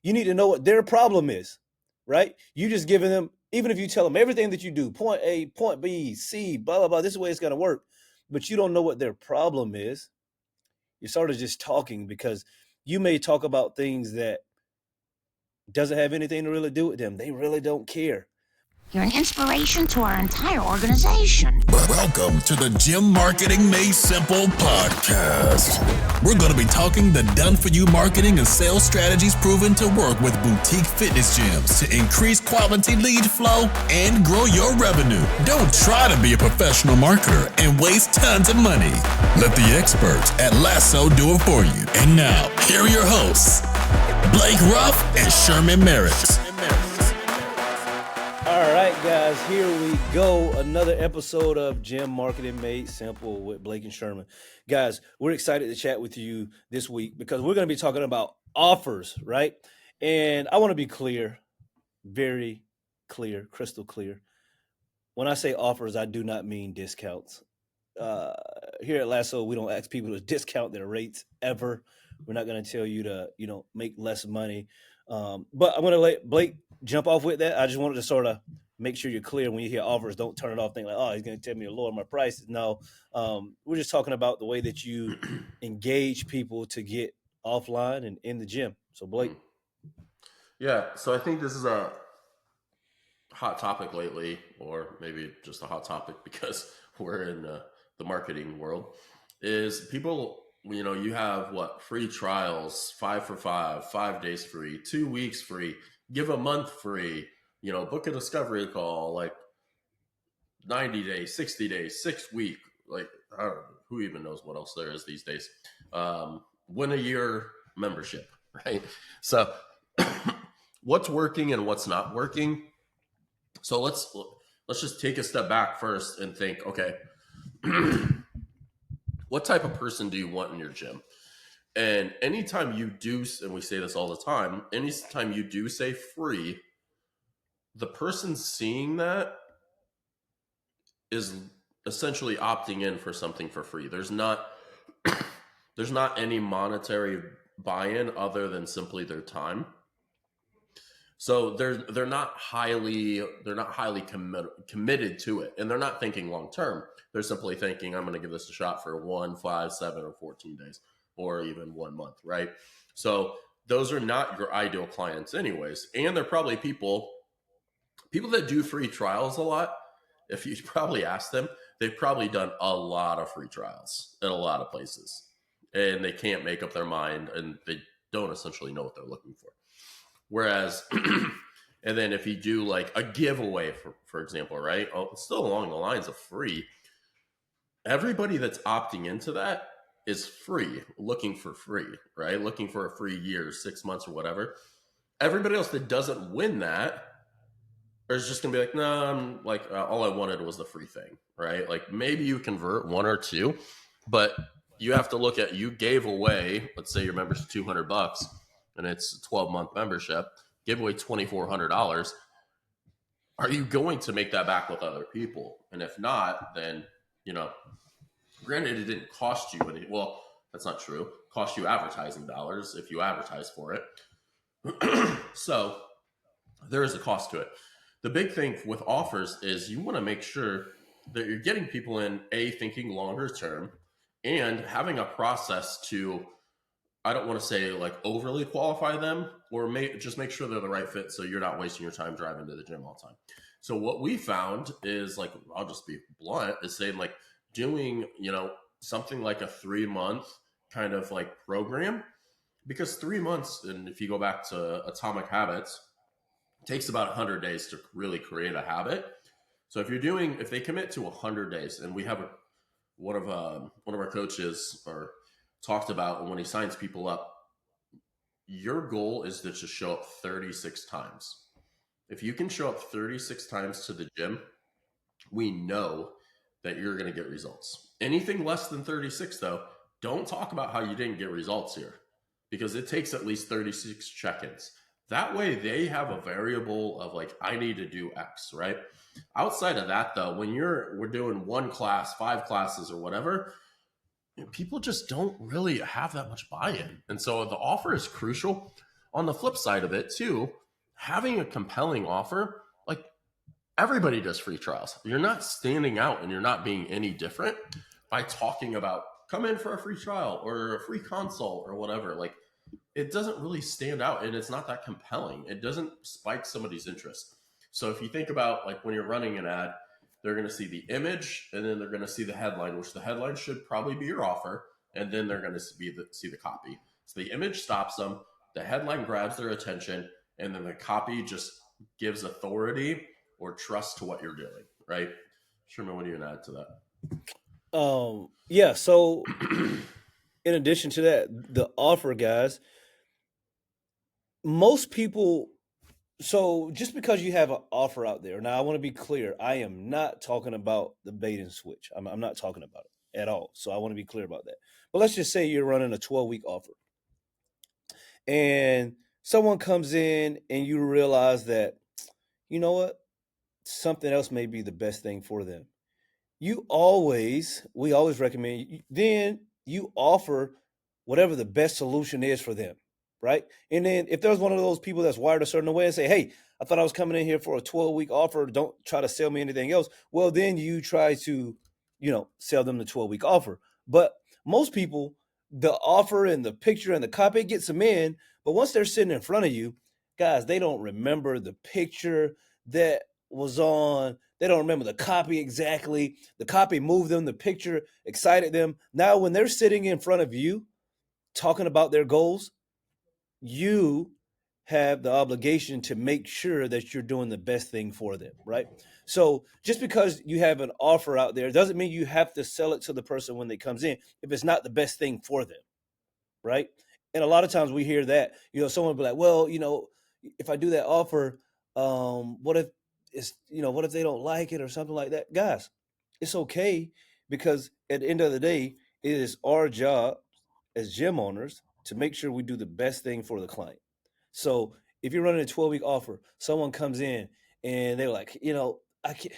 You need to know what their problem is, right? You just giving them, even if you tell them everything that you do, point A, point B, C, blah, blah, blah, this is the way it's going to work, but you don't know what their problem is. You're sort of just talking because you may talk about things that doesn't have anything to really do with them. They really don't care. You're an inspiration to our entire organization. Welcome to the Gym Marketing Made Simple podcast. We're going to be talking the done-for-you marketing and sales strategies proven to work with boutique fitness gyms to increase quality lead flow and grow your revenue. Don't try to be a professional marketer and waste tons of money. Let the experts at Lasso do it for you. And now, here are your hosts, Blake Ruff and Sherman Merritt. All right, guys, here we go. Another episode of Gym Marketing Made Simple with Blake and Sherman. Guys, we're excited to chat with you this week because we're going to be talking about offers, right? And I want to be clear, very clear, crystal clear. When I say offers, I do not mean discounts. Here at Lasso, we don't ask people to discount their rates ever. We're not going to tell you to, make less money. But I'm going to let Blake jump off with that. I just wanted to sort of make sure you're clear when you hear offers. Don't turn it off, think like, oh, he's going to tell me to lower my prices. No, we're just talking about the way that you engage people to get offline and in the gym. So, Blake. Yeah, so I think this is a hot topic lately, or maybe just a hot topic because we're in the marketing world, is people, you have free trials, 5 for 5 days free, 2 weeks free, give a month free, book a discovery call, like 90 days, 60 days, 6 week, like, I don't know, who even knows what else there is these days. Win a year membership, right? So what's working and what's not working? So let's just take a step back first and think, okay, what type of person do you want in your gym? And anytime you do, and we say this all the time, anytime you do say free, the person seeing that is essentially opting in for something for free. There's not any monetary buy-in other than simply their time. So they're not highly committed to it, and they're not thinking long term. They're simply thinking, I'm going to give this a shot for 1, 5, 7, or 14 days, or even 1 month, right? So those are not your ideal clients, anyways, and they're probably people that do free trials a lot. If you probably ask them, they've probably done a lot of free trials at a lot of places, and they can't make up their mind, and they don't essentially know what they're looking for. Whereas, and then if you do like a giveaway, for example, right? Oh, it's still along the lines of free. Everybody that's opting into that is free, looking for free, right? Looking for a free year, 6 months or whatever. Everybody else that doesn't win that is just going to be like, no, I'm like, all I wanted was the free thing, right? Like maybe you convert 1 or 2, but you have to look at, you gave away, let's say your member's $200 and it's a 12-month membership, give away $2,400. Are you going to make that back with other people? And if not, then, granted, it didn't cost you any. Well, that's not true. Cost you advertising dollars if you advertise for it. So there is a cost to it. The big thing with offers is you want to make sure that you're getting people in, thinking longer term, and having a process to, I don't want to say like overly qualify them, or just make sure they're the right fit so you're not wasting your time driving to the gym all the time. So what we found is, like, I'll just be blunt, is saying like doing, something like a 3-month kind of like program, because 3 months, and if you go back to Atomic Habits, it takes about 100 days to really create a habit. So if they commit to 100 days, and we have one of our coaches talked about when he signs people up, your goal is to just show up 36 times. If you can show up 36 times to the gym, we know that you're going to get results. Anything less than 36, though, don't talk about how you didn't get results here, because it takes at least 36 check-ins. That way they have a variable of like, I need to do X, right? Outside of that, though, when we're doing 1 class, 5 classes or whatever, people just don't really have that much buy-in. And so the offer is crucial. on the flip side of it too, having a compelling offer, like everybody does free trials. You're not standing out and you're not being any different by talking about come in for a free trial or a free consult or whatever. Like it doesn't really stand out and it's not that compelling. It doesn't spike somebody's interest. So if you think about like when you're running an ad, they're going to see the image and then they're going to see the headline, which the headline should probably be your offer, and then they're going to see the copy. So the image stops them, the headline grabs their attention, and then the copy just gives authority or trust to what you're doing, right? Sherman, what do you add to that? Yeah. So, in addition to that, the offer, guys, most people. So, just because you have an offer out there, now I want to be clear. I am not talking about the bait and switch. I'm not talking about it at all. So, I want to be clear about that. But let's just say you're running a 12-week offer, and someone comes in, and you realize that, you know what, something else may be the best thing for them. We always recommend, then you offer whatever the best solution is for them, right? And then if there's one of those people that's wired a certain way and say, hey, I thought I was coming in here for a 12-week offer, don't try to sell me anything else. Well, then you try to, sell them the 12-week offer. But most people, the offer and the picture and the copy gets them in, but once they're sitting in front of you, guys, they don't remember the picture that was on. They don't remember the copy exactly. The copy moved them, the picture excited them. Now, when they're sitting in front of you talking about their goals, you have the obligation to make sure that you're doing the best thing for them, right? So just because you have an offer out there doesn't mean you have to sell it to the person when they comes in if it's not the best thing for them, right? And a lot of times we hear that, someone will be like, well, if I do that offer, what if what if they don't like it or something like that? Guys, it's okay, because at the end of the day, it is our job as gym owners to make sure we do the best thing for the client. So if you're running a 12-week offer, someone comes in and they're like, I can't,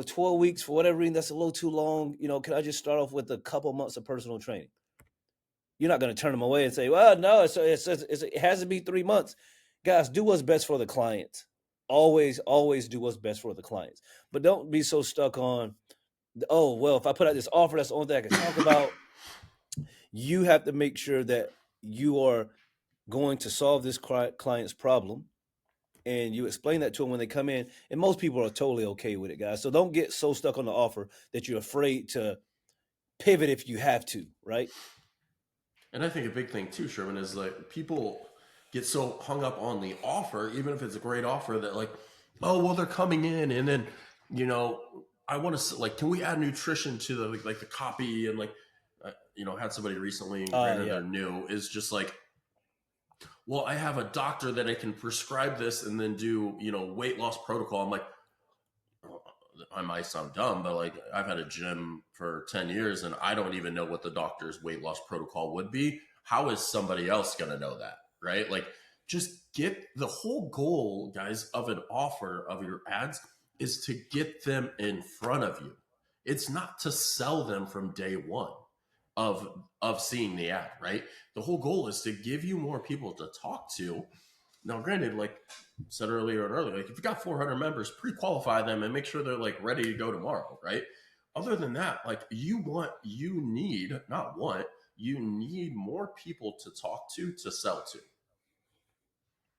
12 weeks for whatever reason, that's a little too long. Can I just start off with a couple months of personal training? You're not going to turn them away and say, well, no, it has to be 3 months. Guys, do what's best for the clients. Always do what's best for the clients. But don't be so stuck on, oh, well, if I put out this offer, that's the only thing I can talk about. You have to make sure that you are going to solve this client's problem, and you explain that to them when they come in. And most people are totally okay with it, guys. So don't get so stuck on the offer that you're afraid to pivot if you have to, right? And I think a big thing too, Sherman, is like people get so hung up on the offer, even if it's a great offer, that like, oh, well, they're coming in, and then I want to like, can we add nutrition to the like the copy, and like, had somebody recently, and granted they're new, is just like, well, I have a doctor that I can prescribe this and then do weight loss protocol. I'm like, I might sound dumb, but like I've had a gym for 10 years and I don't even know what the doctor's weight loss protocol would be. How is somebody else going to know that? Right? Like just get the whole goal, guys, of an offer of your ads is to get them in front of you. It's not to sell them from day one of seeing the ad, right? The whole goal is to give you more people to talk to. Now, granted, like I said earlier, like if you got 400 members, pre-qualify them and make sure they're like ready to go tomorrow, right? Other than that, like you need more people to talk to sell to.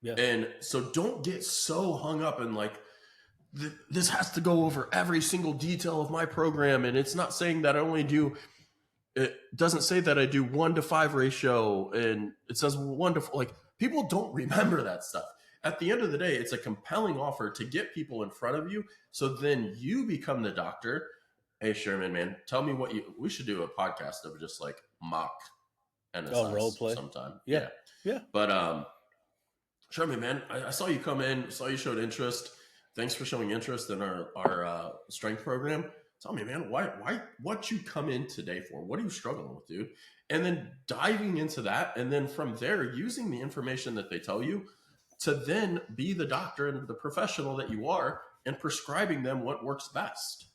Yeah. And so don't get so hung up in like, this has to go over every single detail of my program. And it's not saying that it doesn't say that I do 1-to-5 ratio, and it says 1-to-4. Like people don't remember that stuff. At the end of the day, it's a compelling offer to get people in front of you. So then you become the doctor. Hey, Sherman, man, tell me we should do a podcast of just like mock NSIs role play sometime. Yeah. But Sherman, man, I saw you come in, saw you showed interest. Thanks for showing interest in our strength program. Tell me, man, what you come in today for? What are you struggling with, dude? And then diving into that, and then from there, using the information that they tell you to then be the doctor and the professional that you are, and prescribing them what works best.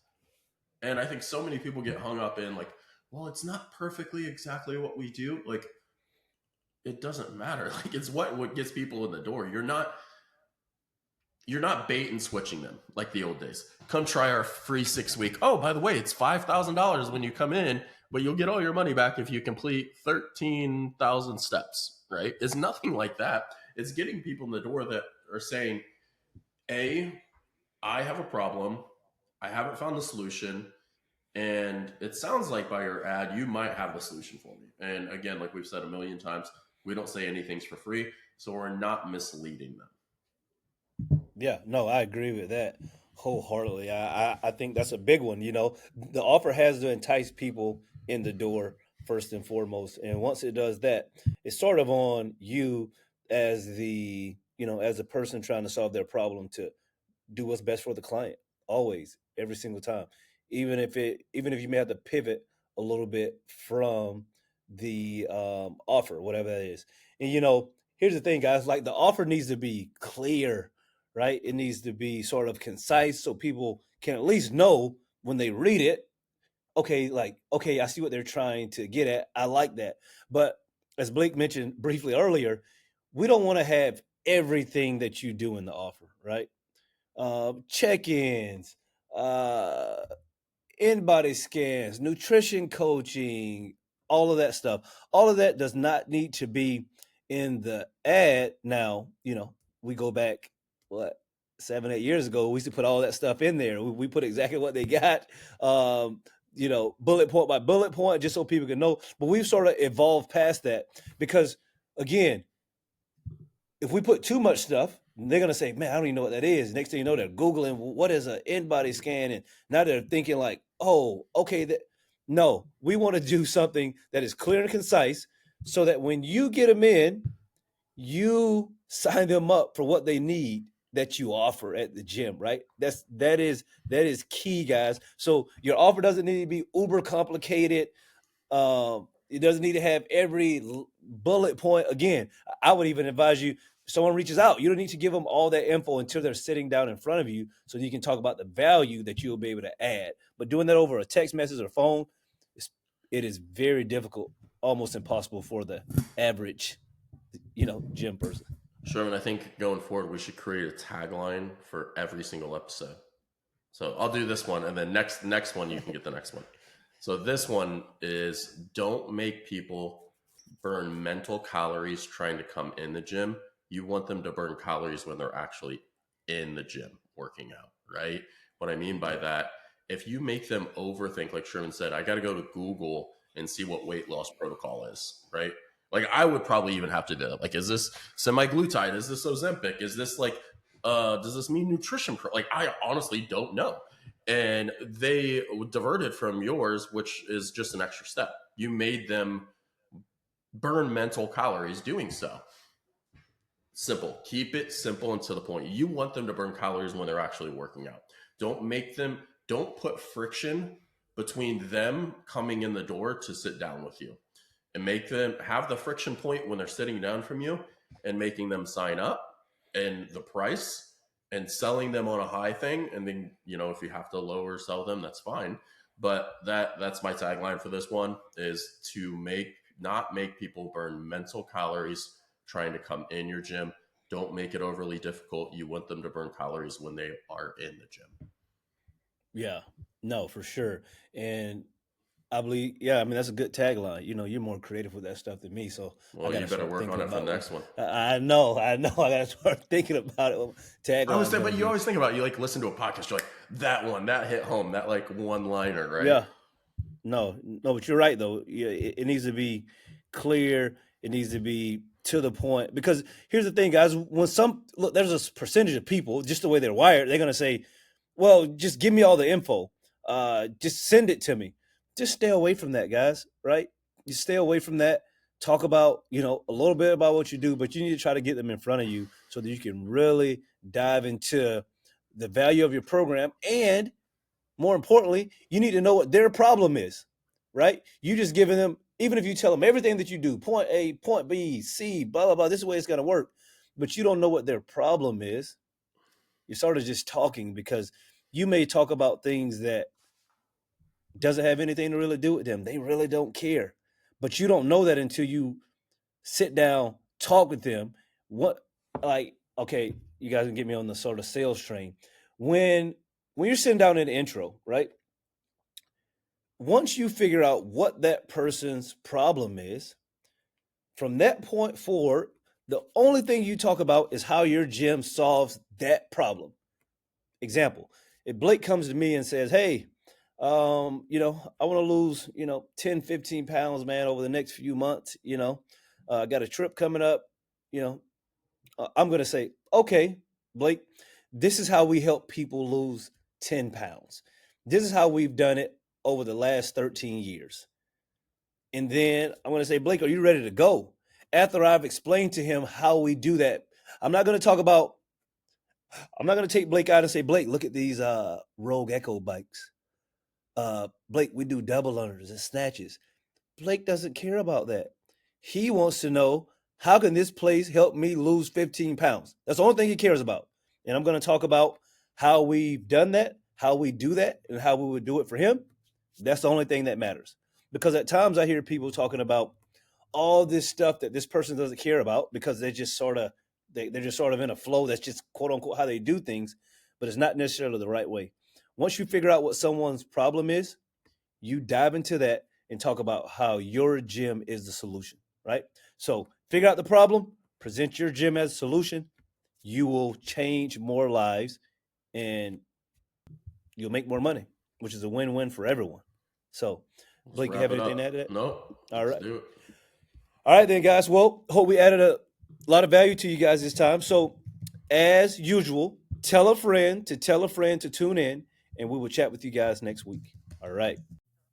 And I think so many people get hung up in like, well, it's not perfectly exactly what we do. Like, it doesn't matter. Like, it's what gets people in the door. You're not bait and switching them like the old days. Come try our free 6-week. Oh, by the way, it's $5,000 when you come in, but you'll get all your money back if you complete 13,000 steps, right? It's nothing like that. It's getting people in the door that are saying, A, I have a problem. I haven't found the solution. And it sounds like by your ad, you might have the solution for me. And again, like we've said a million times, we don't say anything's for free. So we're not misleading them. Yeah, no, I agree with that wholeheartedly. I think that's a big one. The offer has to entice people in the door first and foremost, and once it does that, it's sort of on you as as a person trying to solve their problem to do what's best for the client always, every single time, even if you may have to pivot a little bit from the offer, whatever that is. And here's the thing, guys. Like, the offer needs to be clear, right? It needs to be sort of concise so people can at least know when they read it. Okay, like, okay, I see what they're trying to get at. I like that. But as Blake mentioned briefly earlier, we don't want to have everything that you do in the offer, right? Check-ins, in-body scans, nutrition coaching, all of that stuff. All of that does not need to be in the ad. Now, we go back, 7-8 years ago, we used to put all that stuff in there. We put exactly what they got, bullet point by bullet point, just so people can know. But we've sort of evolved past that because, again, if we put too much stuff, they're going to say, man, I don't even know what that is. Next thing you know, they're Googling, what is an in-body scan? And now they're thinking like, oh, okay. No, we want to do something that is clear and concise so that when you get them in, you sign them up for what they need that you offer at the gym, right? That is key, guys. So your offer doesn't need to be uber complicated. It doesn't need to have every bullet point. Again, I would even advise you, if someone reaches out, you don't need to give them all that info until they're sitting down in front of you so you can talk about the value that you'll be able to add. But doing that over a text message or phone, it is very difficult, almost impossible for the average, gym person. Sherman, I think going forward, we should create a tagline for every single episode. So I'll do this one, and then next one, you can get the next one. So this one is, don't make people burn mental calories trying to come in the gym. You want them to burn calories when they're actually in the gym working out, right? What I mean by that, if you make them overthink, like Sherman said, I got to go to Google and see what weight loss protocol is, right? Like, I would probably even have to do it. Like, is this semaglutide? Is this Ozempic? Is this like, does this mean nutrition? Like, I honestly don't know. And they diverted from yours, which is just an extra step. You made them burn mental calories doing so. Simple. Keep it simple and to the point. You want them to burn calories when they're actually working out. Don't put friction between them coming in the door to sit down with you. And make them have the friction point when they're sitting down from you and making them sign up and the price and selling them on a high thing. And then, if you have to lower sell them, that's fine. But that's my tagline for this one, is to not make people burn mental calories trying to come in your gym. Don't make it overly difficult. You want them to burn calories when they are in the gym. Yeah, no, for sure. And I believe, yeah, I mean, that's a good tagline. You're more creative with that stuff than me, so well, you better work on it for the next one. I know. I got to start thinking about it. Tagline. But you always think about it. You like listen to a podcast. You're like, that one, that hit home, that like one liner, right? Yeah. No, but you're right though. Yeah, it needs to be clear. It needs to be to the point. Because here's the thing, guys. When there's a percentage of people, just the way they're wired, they're gonna say, "Well, just give me all the info. Just send it to me." Just stay away from that, guys, right? You stay away from that. Talk about, a little bit about what you do, but you need to try to get them in front of you so that you can really dive into the value of your program. And more importantly, you need to know what their problem is, right? You just giving them, even if you tell them everything that you do, point A, point B, C, blah, blah, blah, this is the way it's going to work, but you don't know what their problem is. You're sort of just talking because you may talk about things that doesn't have anything to really do with them. They really don't care. But you don't know that until you sit down, talk with them. What, like, okay, you guys can get me on the sort of sales train. When you're sitting down in the intro, right? Once you figure out what that person's problem is, from that point forward, the only thing you talk about is how your gym solves that problem. Example, if Blake comes to me and says, hey, I want to lose, 10, 15 pounds, man, over the next few months, I got a trip coming up, I'm going to say, okay, Blake, this is how we help people lose 10 pounds. This is how we've done it over the last 13 years. And then I'm going to say, Blake, are you ready to go? After I've explained to him how we do that, I'm not going to take Blake out and say, Blake, look at these Rogue Echo bikes. Blake, we do double unders and snatches. Blake doesn't care about that. He wants to know, how can this place help me lose 15 pounds? That's the only thing he cares about. And I'm going to talk about how we've done that, how we do that, and how we would do it for him. That's the only thing that matters. Because at times I hear people talking about all this stuff that this person doesn't care about because they're just sort of in a flow. That's just quote unquote how they do things, but it's not necessarily the right way. Once you figure out what someone's problem is, you dive into that and talk about how your gym is the solution, right? So figure out the problem, present your gym as a solution. You will change more lives and you'll make more money, which is a win-win for everyone. So, Blake, you have anything to add to that? No. All right. Let's do it. All right, then, guys. Well, hope we added a lot of value to you guys this time. So, as usual, tell a friend to tune in, and we will chat with you guys next week. All right.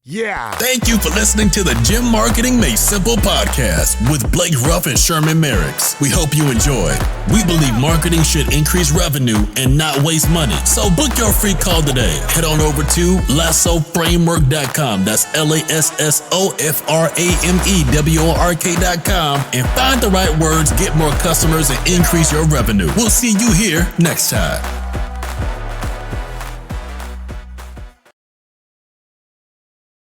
Yeah. Thank you for listening to the Gym Marketing Made Simple podcast with Blake Ruff and Sherman Merricks. We hope you enjoyed. We believe marketing should increase revenue and not waste money. So book your free call today. Head on over to lassoframework.com. That's lassoframework.com and find the right words, get more customers, and increase your revenue. We'll see you here next time.